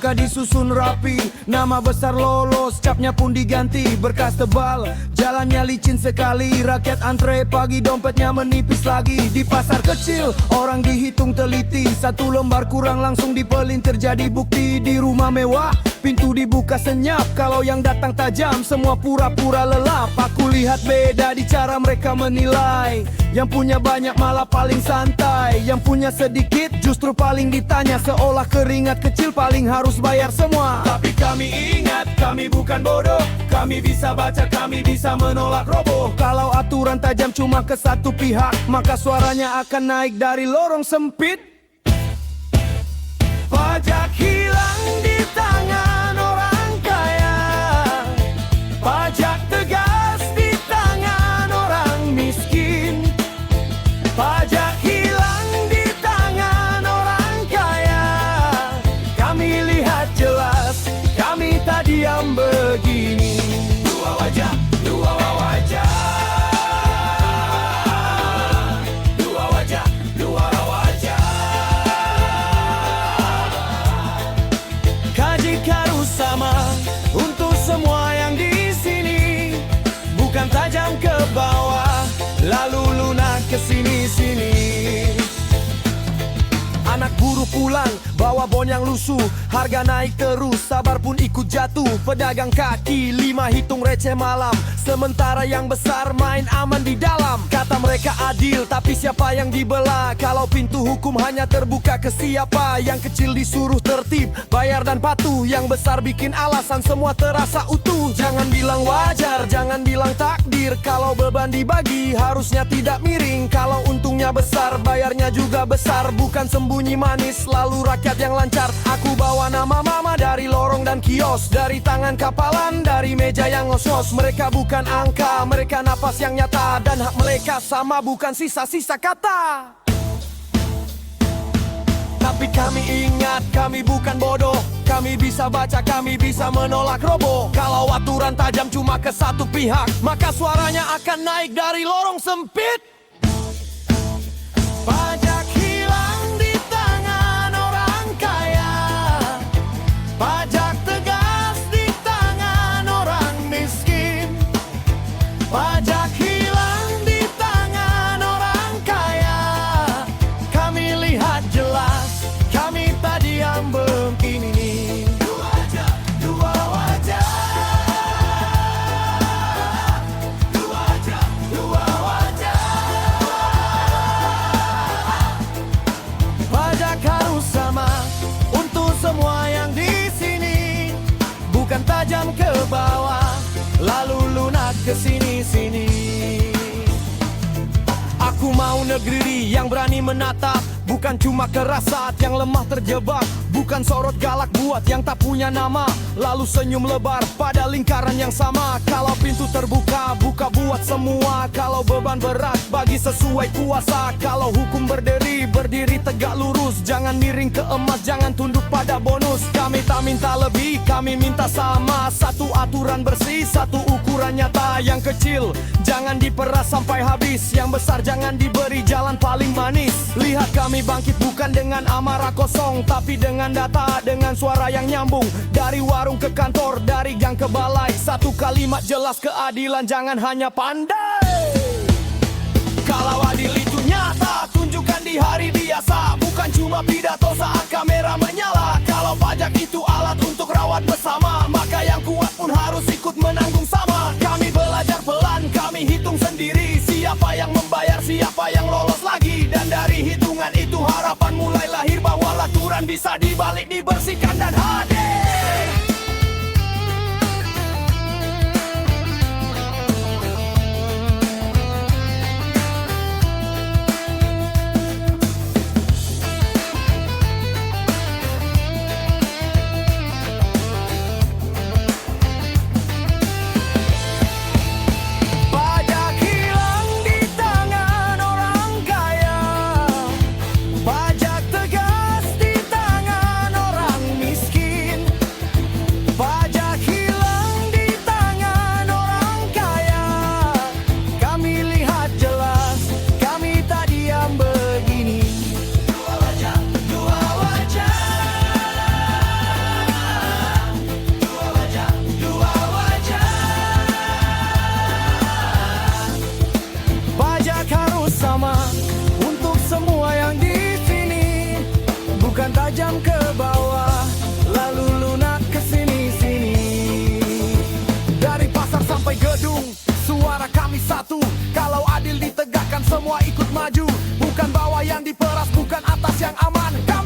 Angka disusun rapi, nama besar lolos, capnya pun diganti, berkas tebal, jalannya licin sekali. Rakyat antre pagi, dompetnya menipis lagi. Di pasar kecil, orang dihitung teliti, satu lembar kurang langsung dipelintir jadi bukti. Di rumah mewah, pintu dibuka senyap, kalau yang datang tajam, semua pura-pura lelap. Aku lihat beda di cara mereka menilai, yang punya banyak malah paling santai, yang punya sedikit justru paling ditanya, seolah keringat kecil paling harus bayar semua. Tapi kami ingat, kami bukan bodoh, kami bisa baca, kami bisa menolak roboh. Kalau aturan tajam cuma ke satu pihak, maka suaranya akan naik dari lorong sempit. Pajak hilang di tangan orang kaya, pajak tegas di tangan orang miskin. Pajak hilang di tangan orang kaya, kami lihat jelas, kami tak diam begini. Dua wajah, dua wajah, dua wajah, dua wajah. Kaji harus sama untuk semua yang di sini, bukan tajam ke bawah lalu lunak ke sini-sini. Anak buruh pulang, bawa bon yang lusuh, harga naik terus, sabar pun ikut jatuh. Pedagang kaki lima hitung receh malam, sementara yang besar main aman di dalam. Kata mereka adil, tapi siapa yang dibelah? Kalau pintu hukum hanya terbuka ke siapa? Yang kecil disuruh tertib, bayar dan patuh, yang besar bikin alasan semua terasa utuh. Jangan bilang wajar, jangan bilang takdir, kalau beban dibagi harusnya tidak miring. Kalau untungnya besar, bayarnya juga besar, bukan sembunyi manis lalu rakyat yang lancar. Aku bawa nama mama dari lorong dan kios, dari tangan kapalan, dari meja yang ngos-ngos. Mereka bukan angka, mereka napas yang nyata, dan hak mereka sama, bukan sisa-sisa kata. Tapi kami ingat, kami bukan bodoh, kami bisa baca, kami bisa menolak roboh. Kalau aturan tajam cuma ke satu pihak, maka suaranya akan naik dari lorong sempit. Pajak hilang di tangan orang kaya, pajak tegas di tangan orang miskin. Pajak hilang di tangan orang kaya, kami lihat jelas, kami tak diam begini. Dua wajah, dua wajah, dua wajah, dua wajah. Pajak harus sama untuk semua yang di sini, bukan tajam ke bawah lalu lunak ke sini-sini. Aku mau negeri yang berani menatap, bukan cuma keras saat yang lemah terjebak. Bukan sorot galak buat yang tak punya nama, lalu senyum lebar pada lingkaran yang sama. Kalau pintu terbuka, buka buat semua. Kalau beban berat, bagi sesuai kuasa. Kalau hukum berdiri, berdiri tegak lurus. Jangan miring ke emas, jangan tunduk pada bonus. Kami tak minta lebih, kami minta sama. Satu aturan bersih, satu ukuran nyata. Yang kecil, jangan diperas sampai habis. Yang besar jangan diberi jalan paling manis. Lihat kami bangkit bukan dengan amarah kosong, tapi dengan data, dengan suara yang nyambung. Dari warung ke kantor, dari gang ke balai. Satu kalimat jelas keadilan, jangan hanya pandai. Kalau adil itu nyata, tunjukkan di hari biasa, bukan cuma pidato saat kamera menyala. Kalau pajak itu alat untuk rawat bersama, maka yang kuat pun harus ikut menanggung sama. Kami belajar pelan, kami hitung sendiri, siapa yang membayar, siapa yang lolos lagi. Dan dari hitungan itu harapan mulai lahir, bahwa aturan bisa dibalik, dibersihkan dan hadir. Pajak hilang di tangan orang kaya, pajak tegas di tangan orang miskin. semua ikut maju. Bukan bawah yang diperas, bukan atas yang aman. Come